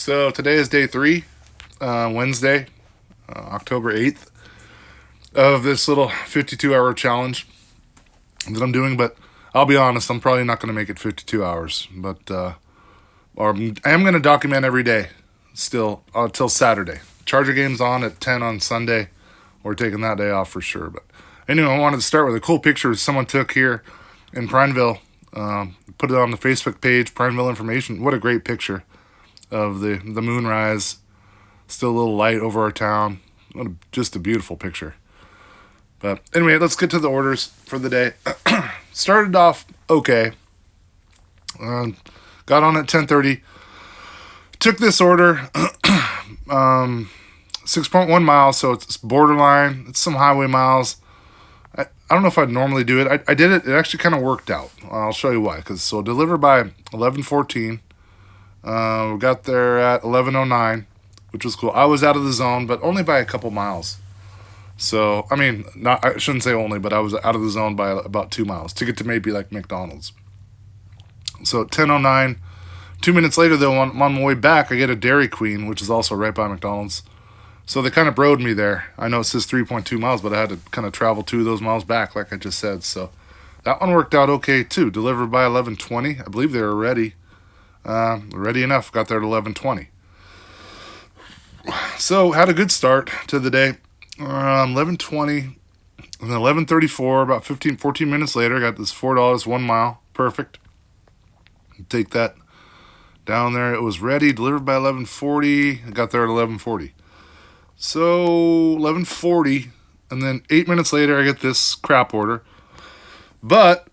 So today is day 3, Wednesday, October 8th, of this little 52-hour challenge that I'm doing. But I'll be honest, I'm probably not going to make it 52 hours. But or I am going to document every day still till Saturday. Charger game's on at 10 on Sunday. We're taking that day off for sure. But anyway, I wanted to start with a cool picture someone took here in Prineville. Put it on the Facebook page, Prineville Information. What a great picture of the moonrise. Still a little light over our town. Just a beautiful picture. But anyway, let's get to the orders for the day. Started off okay. Got on at 10:30. Took this order. 6.1 miles, so it's borderline. It's some highway miles. I don't know if I'd normally do it. I did it. It actually kind of worked out. I'll show you why. So delivered by 11:14. We got there at 11:09, which was cool. I was out of the zone, but only by a couple miles. So, I mean, I shouldn't say only, but I was out of the zone by about 2 miles to get to maybe like McDonald's. So at 10:09, 2 minutes later, though, on my way back, I get a Dairy Queen, which is also right by McDonald's. So they kind of broed me there. I know it says 3.2 miles, but I had to kind of travel 2 of those miles back, like I just said. So that one worked out okay, too. Delivered by 11:20. I believe they were ready. Ready enough. Got there at 11:20. So had a good start to the day. 11:20 and then 11:34, about 14 minutes later, got this $4, 1 mile. Perfect. Take that down there. It was ready. Delivered by 11:40. I got there at 11:40. So 11:40, and then 8 minutes later, I get this crap order. But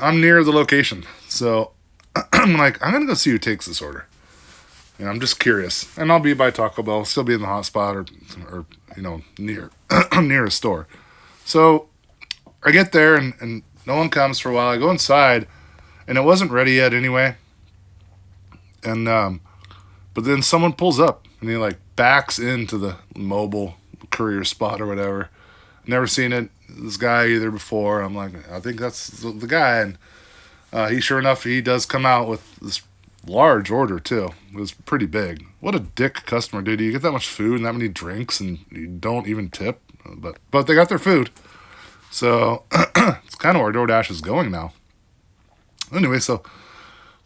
I'm near the location, so I'm like, I'm gonna go see who takes this order. And I'm just curious, and I'll be by Taco Bell, still be in the hot spot, or near near a store. So I get there, and no one comes for a while. I go inside, and it wasn't ready yet anyway. And but then someone pulls up, and he like backs into the mobile courier spot or whatever. Never seen it. This guy either before. I'm like, I think that's the guy, and he sure enough, he does come out with this large order too. It was pretty big. What a dick customer, dude. You get that much food and that many drinks and you don't even tip. But they got their food. So it's kind of where DoorDash is going now. Anyway, so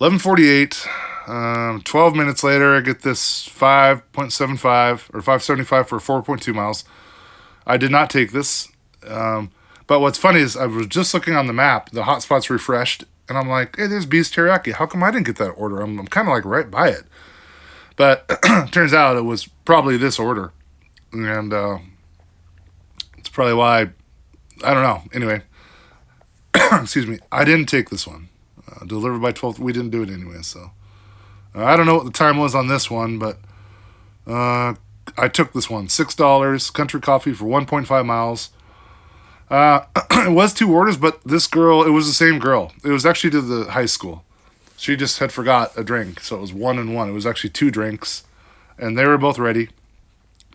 11:48, 12 minutes later, I get this 5.75 or 5.75 for 4.2 miles. I did not take this. But what's funny is I was just looking on the map. The hotspot's refreshed. And I'm like, hey, there's beef teriyaki. How come I didn't get that order? I'm kind of like right by it. But turns out it was probably this order. And it's probably why, I don't know. Anyway, excuse me. I didn't take this one. Delivered by 12. We didn't do it anyway. So I don't know what the time was on this one, but I took this one. $6, country coffee for 1.5 miles. It was 2 orders, but this girl, it was the same girl. It was actually to the high school. She just had forgot a drink, so it was 1 and 1. It was actually 2 drinks, and they were both ready.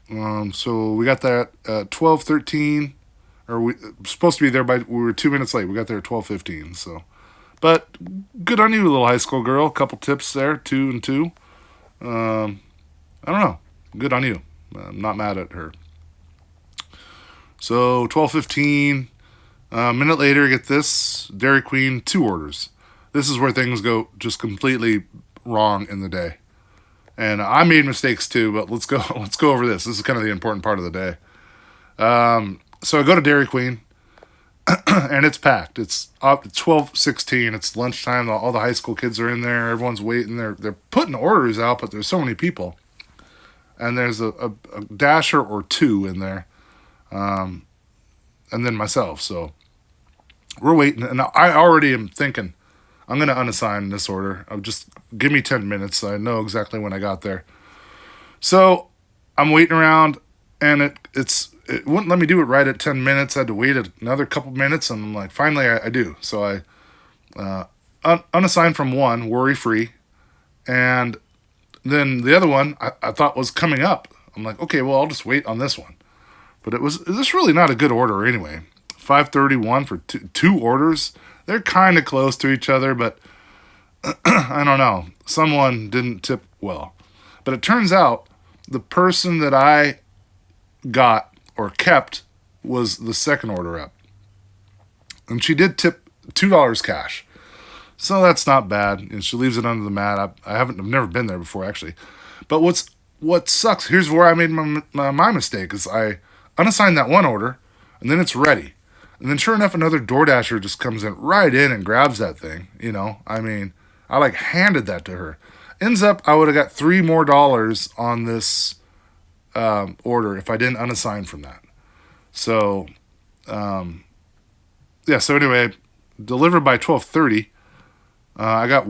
So we got that at 12:13, or we were supposed to be there we were 2 minutes late. We got there at 12:15. So, but good on you, little high school girl. A couple tips there, 2 and 2. I don't know. Good on you. I'm not mad at her. So 12:15, a minute later, get this Dairy Queen, 2 orders. This is where things go just completely wrong in the day, and I made mistakes too. But let's go over this. This is kind of the important part of the day. So I go to Dairy Queen, and it's packed. It's up 12:16. It's lunchtime. All the high school kids are in there. Everyone's waiting. They're putting orders out, but there's so many people, and there's a dasher or 2 in there. And then myself. So we're waiting, and I already am thinking I'm going to unassign this order. Just give me 10 minutes. So I know exactly when I got there. So I'm waiting around, and it wouldn't let me do it right at 10 minutes. I had to wait another couple minutes, and I'm like, finally I do. So I unassigned from one, worry-free, and then the other one I thought was coming up. I'm like, okay, well, I'll just wait on this one. But it was really not a good order anyway. 5.31 for 2 orders. They're kind of close to each other, but I don't know. Someone didn't tip well. But it turns out the person that I got or kept was the second order up. And she did tip $2 cash. So that's not bad. And she leaves it under the mat. I've never been there before actually. But what sucks, here's where I made my mistake, is I unassigned that one order, and then it's ready. And then sure enough, another DoorDasher just comes in right in and grabs that thing. I mean, I like handed that to her. Ends up, I would have got $3 more on this order if I didn't unassign from that. So, yeah. So anyway, delivered by 12:30. I got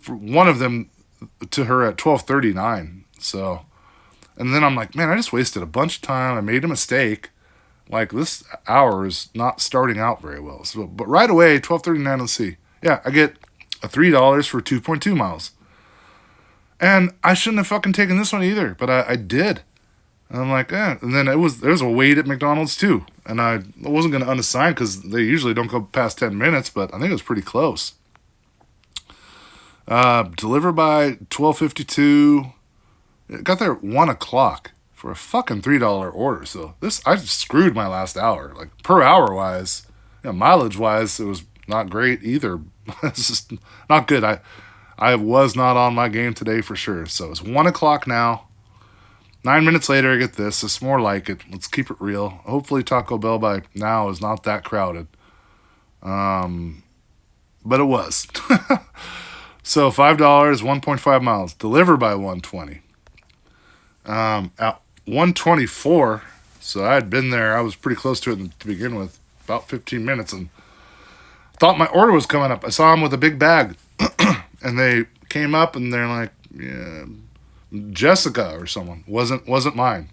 one of them to her at 12:39. So, and then I'm like, man, I just wasted a bunch of time. I made a mistake. Like, this hour is not starting out very well. So, but right away, 12:39. Let's see. Yeah, I get a $3 for 2.2 miles. And I shouldn't have fucking taken this one either, but I did. And I'm like, eh. And then there was a wait at McDonald's too. And I wasn't going to unassign because they usually don't go past 10 minutes, but I think it was pretty close. Delivered by 12:52. It got there at 1 o'clock for a fucking $3 order. So I just screwed my last hour. Like, per hour wise, mileage wise, it was not great either. It's just not good. I was not on my game today for sure. So it's 1 o'clock now. 9 minutes later, I get this. It's more like it. Let's keep it real. Hopefully Taco Bell by now is not that crowded. But it was. So $5, 1.5 miles. Delivered by 1:20. At 1:24, so I had been there. I was pretty close to it to begin with, about 15 minutes, and thought my order was coming up. I saw them with a big bag, and they came up, and they're like, yeah, Jessica or someone. Wasn't mine.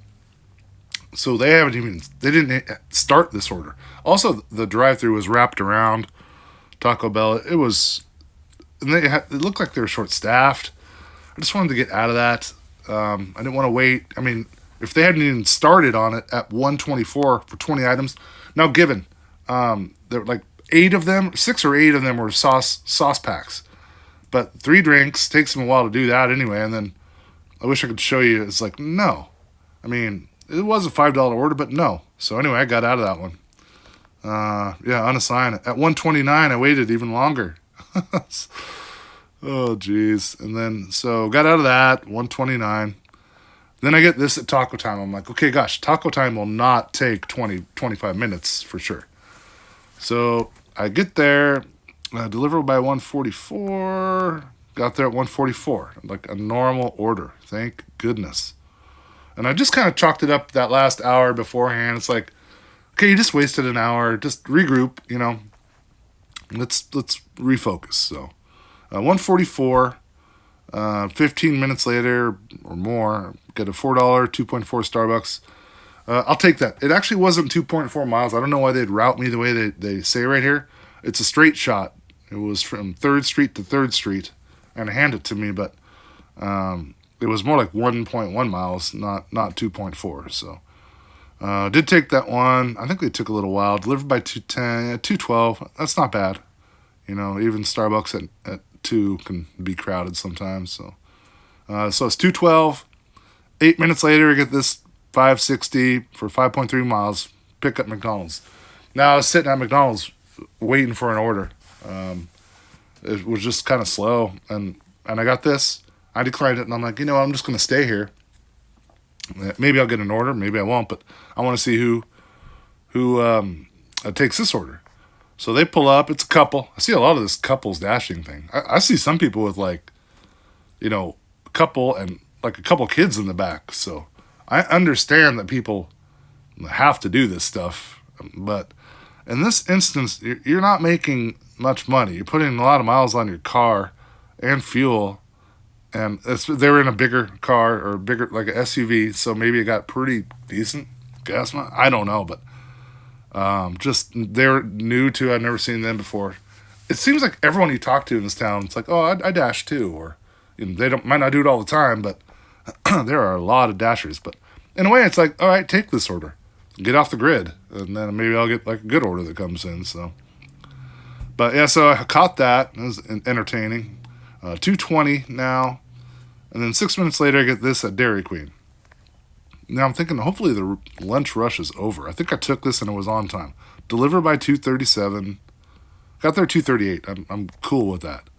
So they didn't start this order. Also, the drive-thru was wrapped around Taco Bell. It looked like they were short-staffed. I just wanted to get out of that. I didn't want to wait. I mean, if they hadn't even started on it at 1:24 for 20 items, now given, there were like 6 or 8 of them were sauce packs, but 3 drinks takes them a while to do that anyway. And then I wish I could show you. It's like, no, I mean, it was a $5 order, but no. So anyway, I got out of that one. Yeah, unassigned. At 1:29, I waited even longer. Oh, geez. And then, so got out of that, 1:29. Then I get this at Taco Time. I'm like, okay, gosh, Taco Time will not take 25 minutes for sure. So I get there, delivered by 1:44, got there at 1:44, like a normal order. Thank goodness. And I just kind of chalked it up that last hour beforehand. It's like, okay, you just wasted an hour. Just regroup, Let's refocus. So 1:44, 15 minutes later or more, get a $4, 2.4 Starbucks. I'll take that. It actually wasn't 2.4 miles. I don't know why they'd route me the way they say right here. It's a straight shot. It was from 3rd Street to 3rd Street, and hand it to me, but it was more like 1.1 miles, not 2.4. So did take that one. I think they took a little while. Delivered by 2:10, 2:12. That's not bad. Even Starbucks at 2 can be crowded sometimes. So it's 2:12. 8 minutes later, I get this 560 for 5.3 miles. Pick up McDonald's. Now I was sitting at McDonald's waiting for an order. It was just kind of slow, and I got this. I declined it, and I'm like, I'm just gonna stay here. Maybe I'll get an order, maybe I won't, but I want to see who takes this order. So they pull up. It's a couple. I see a lot of this couples dashing thing. I see some people with a couple and like a couple kids in the back. So I understand that people have to do this stuff, but in this instance, you're not making much money. You're putting a lot of miles on your car and fuel. And they were in a bigger car or bigger, like an SUV, so maybe it got pretty decent gas mileage. I don't know, but just they're new to. I've never seen them before. It seems like everyone you talk to in this town, it's like, oh, I dash too, or they might not do it all the time, but there are a lot of dashers. But in a way, it's like, all right, take this order, get off the grid, and then maybe I'll get like a good order that comes in. So, but yeah, so I caught that. It was entertaining. 2:20 now. And then 6 minutes later, I get this at Dairy Queen. Now I'm thinking, hopefully the lunch rush is over. I think I took this and it was on time. Delivered by 2:37. Got there 2:38. I'm cool with that.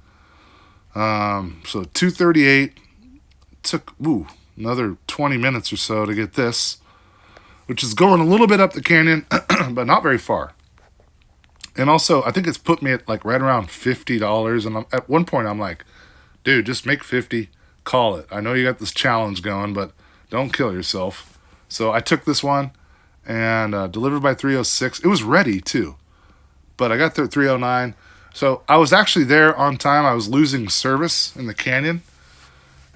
So 2:38 took another 20 minutes or so to get this, which is going a little bit up the canyon, but not very far. And also, I think it's put me at like right around $50. And at one point, I'm like, dude, just make 50, call it. I know you got this challenge going, but don't kill yourself. So I took this one and delivered by 3:06. It was ready too, but I got there at 3:09. So I was actually there on time. I was losing service in the canyon,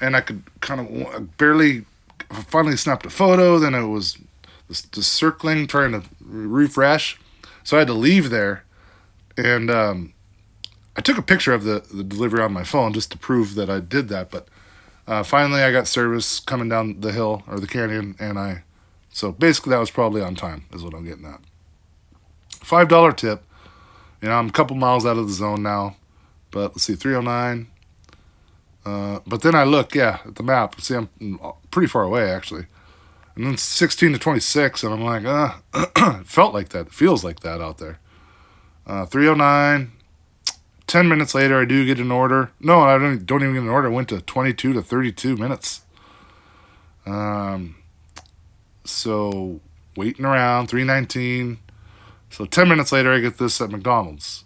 and I could kind of barely finally snapped a photo. Then it was just circling, trying to refresh. So I had to leave there, and I took a picture of the delivery on my phone just to prove that I did that. But finally, I got service coming down the hill or the canyon, and so basically that was probably on time, is what I'm getting at. $5 tip. I'm a couple miles out of the zone now, but let's see, 3:09. But then I look, at the map. See, I'm pretty far away actually. And then 16 to 26, and I'm like, it felt like that. It feels like that out there. 3:09. 10 minutes later, I do get an order. No, I don't even get an order. I went to 22 to 32 minutes. So waiting around, 3:19. So 10 minutes later, I get this at McDonald's.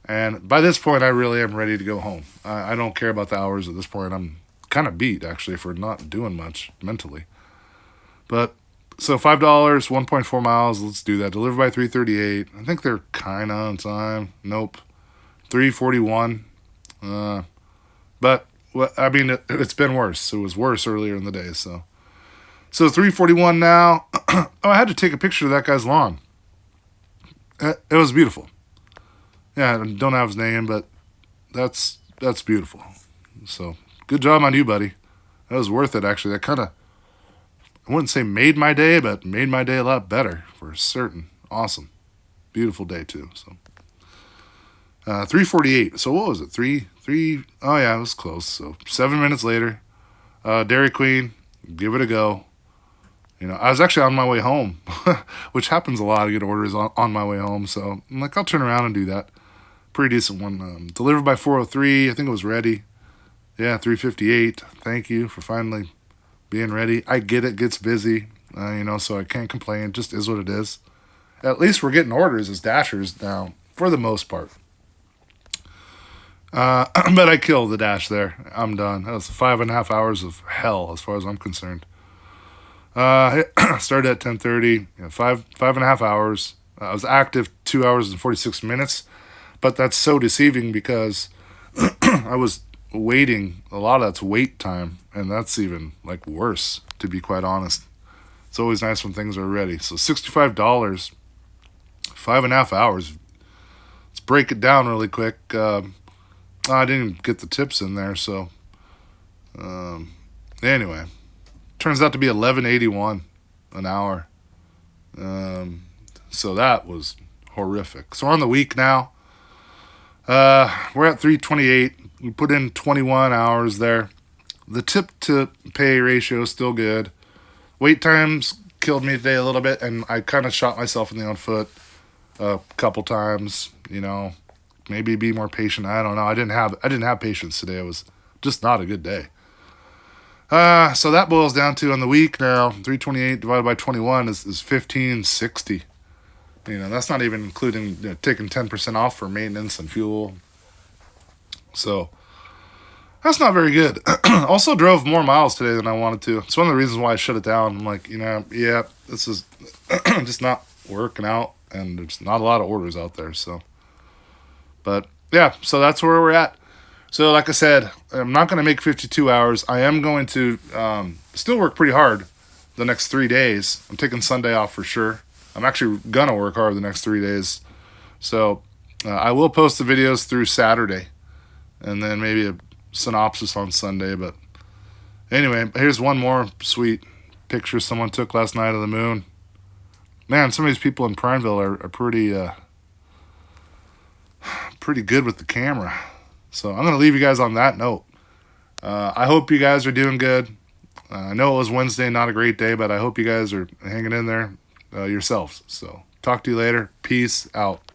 And by this point, I really am ready to go home. I don't care about the hours at this point. I'm kind of beat, actually, for not doing much mentally. But, so $5, 1.4 miles. Let's do that. Delivered by 3:38. I think they're kind of on time. Nope. 3:41. But, I mean, it's been worse. It was worse earlier in the day, so. So 3:41 now. I had to take a picture of that guy's lawn. It was beautiful. Yeah, I don't have his name, but that's beautiful. So, good job on you, buddy. That was worth it, actually. That kind of, I wouldn't say made my day, but made my day a lot better for certain. Awesome. Beautiful day, too. So, 3:48. So, what was it? Oh, yeah, it was close. So, 7 minutes later, Dairy Queen, give it a go. I was actually on my way home, which happens a lot. I get orders on my way home. So I'm like, I'll turn around and do that. Pretty decent one. Delivered by 4:03. I think it was ready. Yeah, 3:58. Thank you for finally being ready. I get it. Gets busy, so I can't complain. It just is what it is. At least we're getting orders as Dashers now, for the most part. But I killed the Dash there. I'm done. That was 5.5 hours of hell as far as I'm concerned. Started at 10:30, 5.5 hours. I was active 2 hours and 46 minutes, but that's so deceiving because I was waiting. A lot of that's wait time, and that's even like worse, to be quite honest. It's always nice when things are ready. So $65, 5.5 hours. Let's break it down really quick. I didn't get the tips in there, so anyway. Turns out to be $11.81 an hour. So that was horrific. So we're on the week now. We're at 3:28. We put in 21 hours there. The tip to pay ratio is still good. Wait times killed me today a little bit, and I kind of shot myself in the own foot a couple times. Maybe be more patient. I don't know. I didn't have patience today. It was just not a good day. So that boils down to on the week now, 328 divided by 21 is 1560. That's not even including taking 10% off for maintenance and fuel. So that's not very good. Also drove more miles today than I wanted to. It's one of the reasons why I shut it down. I'm like, this is just not working out, and there's not a lot of orders out there. So, but yeah, so that's where we're at. So like I said, I'm not going to make 52 hours. I am going to still work pretty hard the next 3 days. I'm taking Sunday off for sure. I'm actually going to work hard the next 3 days. So I will post the videos through Saturday and then maybe a synopsis on Sunday. But anyway, here's one more sweet picture someone took last night of the moon. Man, some of these people in Prineville are pretty good with the camera. So I'm going to leave you guys on that note. I hope you guys are doing good. I know it was Wednesday, not a great day, but I hope you guys are hanging in there yourselves. So talk to you later. Peace out.